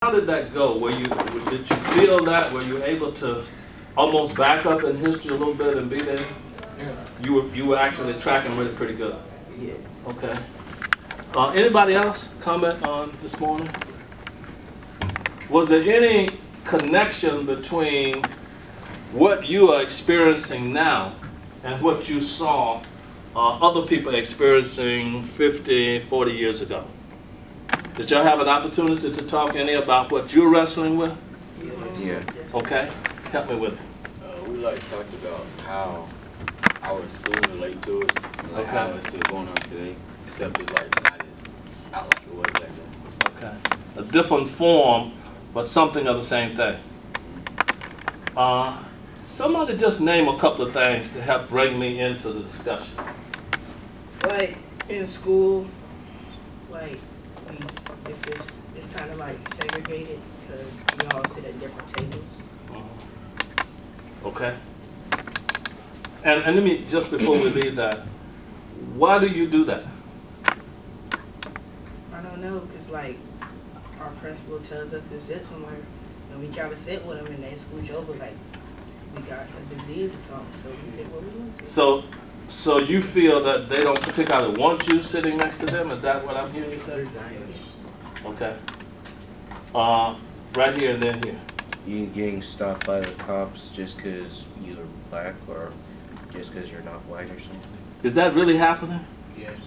How did that go? Did you feel that? Were you able to almost back up in history a little bit and be there? Yeah. You were actually tracking with it pretty good. Yeah. Okay. Anybody else comment on this morning? Was there any connection between what you are experiencing now and what you saw other people experiencing 50, 40 years ago? Did y'all have an opportunity to talk any about what you're wrestling with? Yeah. Okay, help me with it. We talked about how our school relate to it, Okay. how it's still going on today, except it's not as out like it was back then. Okay, a different form, but something of the same thing. Somebody just name a couple of things to help bring me into the discussion. Like in school, if it's kind of like segregated because we all sit at different tables. Okay. And let me, just before we leave that, why do you do that? I don't know, because our principal tells us to sit somewhere, and we try to sit with them, and they scooch over like we got a disease or something, so we sit where we want to sit. So you feel that they don't particularly want you sitting next to them? Is that what I'm hearing you say? Okay. Right here and then here. You getting stopped by the cops just because you're black or just because you're not white or something? Is that really happening? Yes.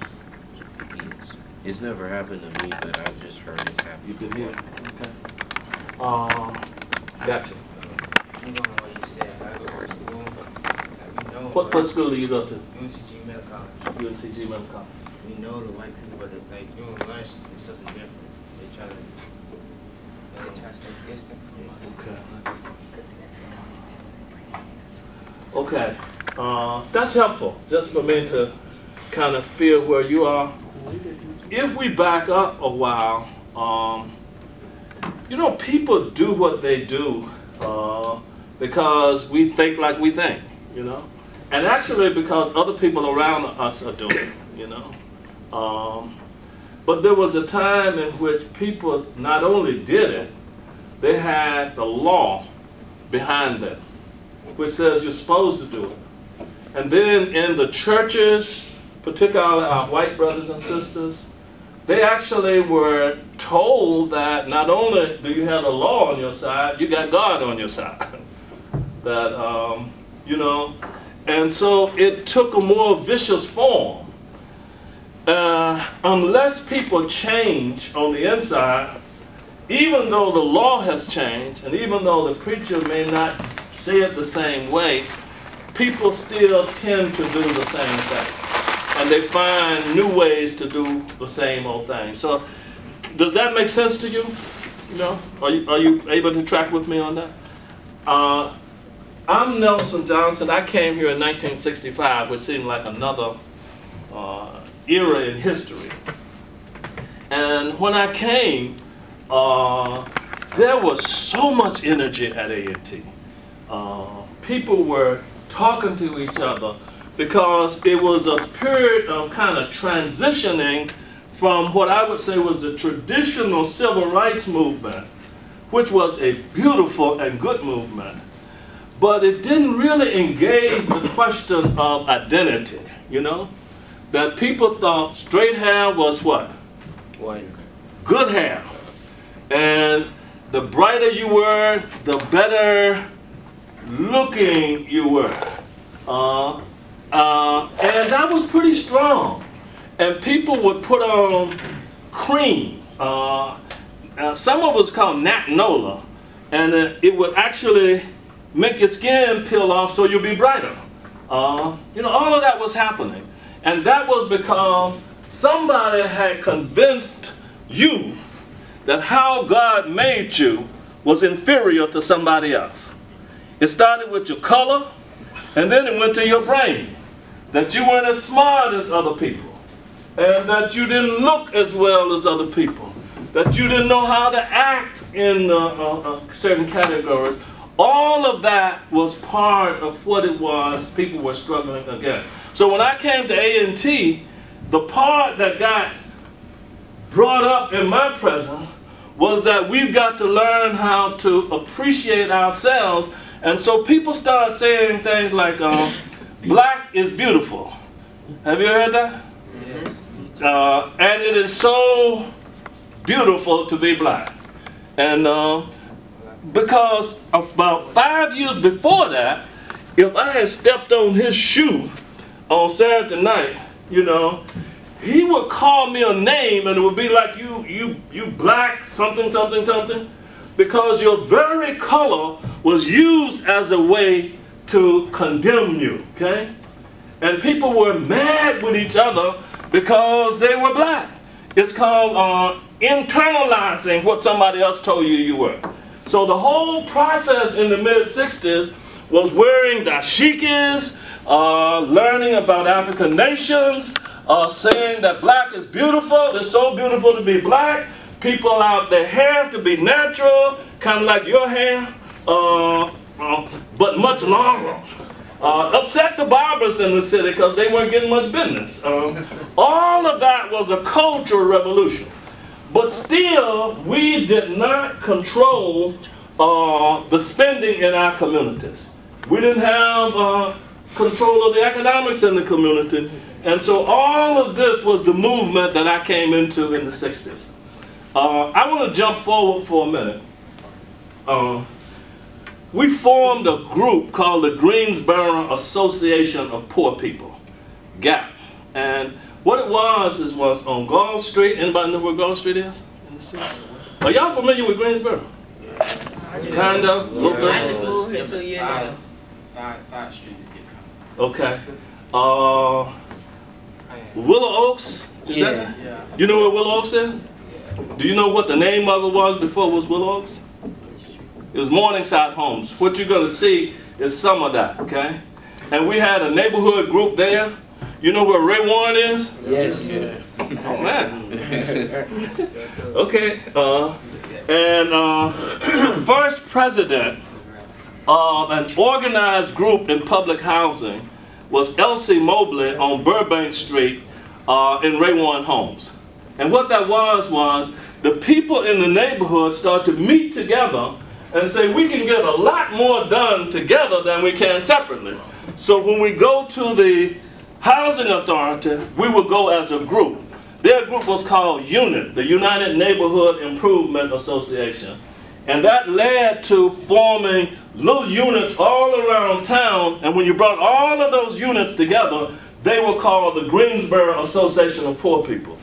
It's never happened to me, but I've just heard it happen. You can hear it. Okay. Gotcha. I'm going on what you said. I go to school. We know What school do you go to? UNCG Middle College. UNCG Middle College. We know the white people, but during lunch, it's something different. They try to stay distant from us. Okay. That's helpful, just for me to kind of feel where you are. If we back up a while, you know, people do what they do because we think like we think, you know, and actually because other people around us are doing it, you know. But there was a time in which people not only did it, they had the law behind them, which says you're supposed to do it. And then in the churches, particularly our white brothers and sisters, they actually were told that not only do you have the law on your side, you got God on your side. That, you know, and so it took a more vicious form. Unless people change on the inside, even though the law has changed, and even though the preacher may not say it the same way, people still tend to do the same thing. And they find new ways to do the same old thing. So, does that make sense to you? You know, are you able to track with me on that? I'm Nelson Johnson. I came here in 1965, which seemed like another era in history. And when I came, there was so much energy at A&T. People were talking to each other because it was a period of kind of transitioning from what I would say was the traditional civil rights movement, which was a beautiful and good movement, but it didn't really engage the question of identity, you know? That people thought straight hair was what? White. Good hair. And the brighter you were, the better looking you were. And that was pretty strong. And people would put on cream. Some of us called natinola. And it would actually make your skin peel off so you'll be brighter. You know, all of that was happening. And that was because somebody had convinced you that how God made you was inferior to somebody else. It started with your color, and then it went to your brain. That you weren't as smart as other people, and that you didn't look as well as other people, that you didn't know how to act in certain categories. All of that was part of what it was people were struggling against. So when I came to A&T, the part that got brought up in my presence was that we've got to learn how to appreciate ourselves. And so people start saying things like, black is beautiful. Have you heard that? Yes. And it is so beautiful to be black. And because about 5 years before that, if I had stepped on his shoe on Saturday night, you know, he would call me a name and it would be like, you black something, something, something, because your very color was used as a way to condemn you, okay? And people were mad with each other because they were black. It's called internalizing what somebody else told you you were. So the whole process in the mid-60s was wearing dashikis, learning about African nations, saying that black is beautiful, it's so beautiful to be black. People out their hair to be natural, kind of like your hair, but much longer. Upset the barbers in the city because they weren't getting much business. All of that was a cultural revolution. But still, we did not control the spending in our communities. We didn't have control of the economics in the community. And so all of this was the movement that I came into in the 60s. I want to jump forward for a minute. We formed a group called the Greensboro Association of Poor People, GAP. And what it was on Gall Street. Anybody know where Gall Street is in the city? Are y'all familiar with Greensboro? Kind of? I just moved here 2 years ago. Side streets get Okay. Willow Oaks? Is that? Yeah. You know where Willow Oaks is? Do you know what the name of it was before it was Willow Oaks? It was Morningside Homes. What you're going to see is some of that, okay? And we had a neighborhood group there. You know where Ray Warren is? Yes. Oh, man. Okay. And the first president of an organized group in public housing was Elsie Mobley on Burbank Street in Ray Warren Homes. And what that was the people in the neighborhood started to meet together and say, we can get a lot more done together than we can separately. So when we go to the housing authority, we will go as a group. Their group was called UNIT, the United Neighborhood Improvement Association. And that led to forming little units all around town. And when you brought all of those units together, they were called the Greensboro Association of Poor People.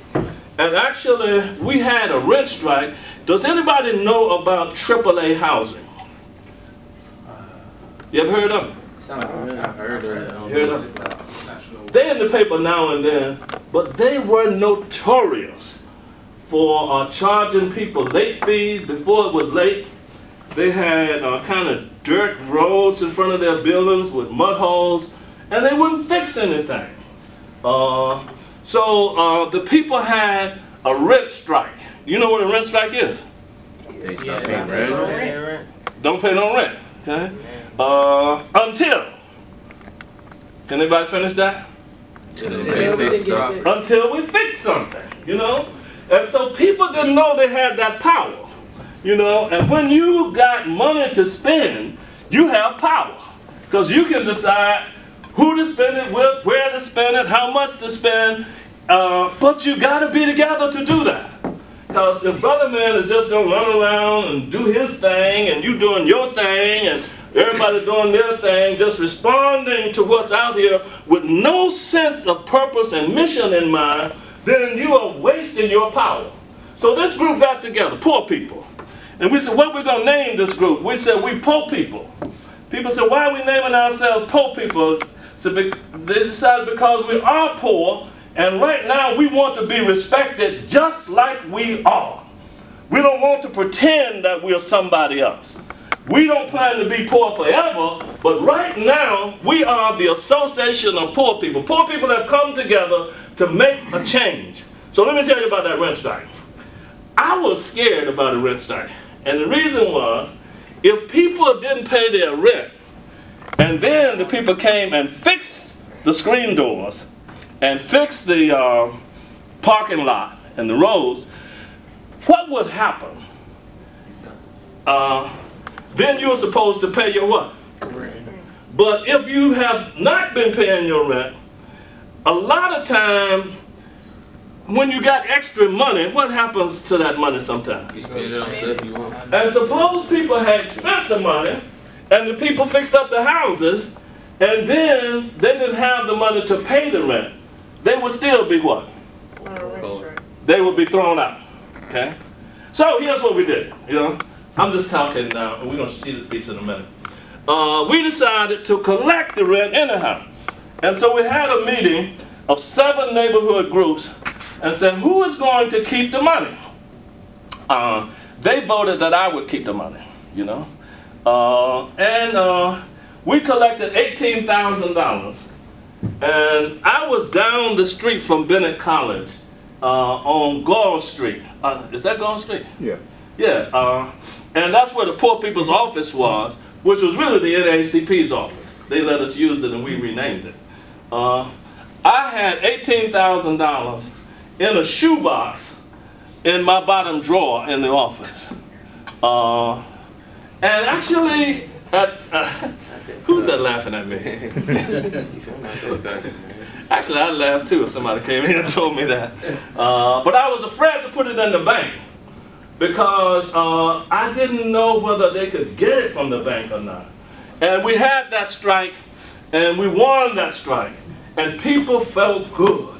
And actually, we had a rent strike. Does anybody know about AAA housing? You ever heard of it? I've heard of Heard of it? They're in the paper now and then, but they were notorious for charging people late fees before it was late. They had kind of dirt roads in front of their buildings with mud holes, and they wouldn't fix anything. So the people had a rent strike. You know what a rent strike is? They stop paying rent. Don't pay no rent. Okay? Until. Can anybody finish that? Until we fix something, you know? And so people didn't know they had that power, you know? And when you got money to spend, you have power. Because you can decide who to spend it with, where to spend it, how much to spend. But you got to be together to do that. Because if Brother Man is just going to run around and do his thing, and you doing your thing, and everybody doing their thing, just responding to what's out here with no sense of purpose and mission in mind, then you are wasting your power. So this group got together, poor people. And we said, what are we going to name this group? We said, we poor people. People said, why are we naming ourselves poor people? So they decided because we are poor, and right now we want to be respected just like we are. We don't want to pretend that we are somebody else. We don't plan to be poor forever, but right now we are the Association of Poor People. Poor people have come together to make a change. So let me tell you about that rent strike. I was scared about a rent strike. And the reason was, if people didn't pay their rent, and then the people came and fixed the screen doors, and fixed the parking lot and the roads, what would happen then you're supposed to pay your what? But if you have not been paying your rent, a lot of time when you got extra money, what happens to that money sometimes? You spend it on stuff you want. And suppose people had spent the money and the people fixed up the houses and then they didn't have the money to pay the rent. They would still be what? They would be thrown out. Okay? So here's what we did. You know, I'm just talking now, and we're going to see this piece in a minute. We decided to collect the rent anyhow. And so we had a meeting of 7 neighborhood groups and said, who is going to keep the money? They voted that I would keep the money, you know. We collected $18,000. And I was down the street from Bennett College on Gore Street. Is that Gore Street? Yeah. Yeah. And that's where the Poor People's Office was, which was really the NAACP's office. They let us use it and we renamed it. I had $18,000 in a shoebox in my bottom drawer in the office. And actually, who's that laughing at me? Actually, I'd laugh too if somebody came in and told me that. But I was afraid to put it in the bank because I didn't know whether they could get it from the bank or not. And we had that strike, and we won that strike. And people felt good.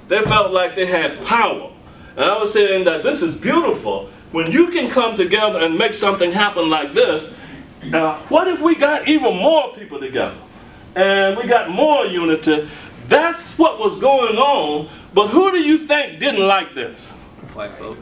They felt like they had power. And I was saying that this is beautiful. When you can come together and make something happen like this, what if we got even more people together? And we got more unity. That's what was going on. But who do you think didn't like this? White folks.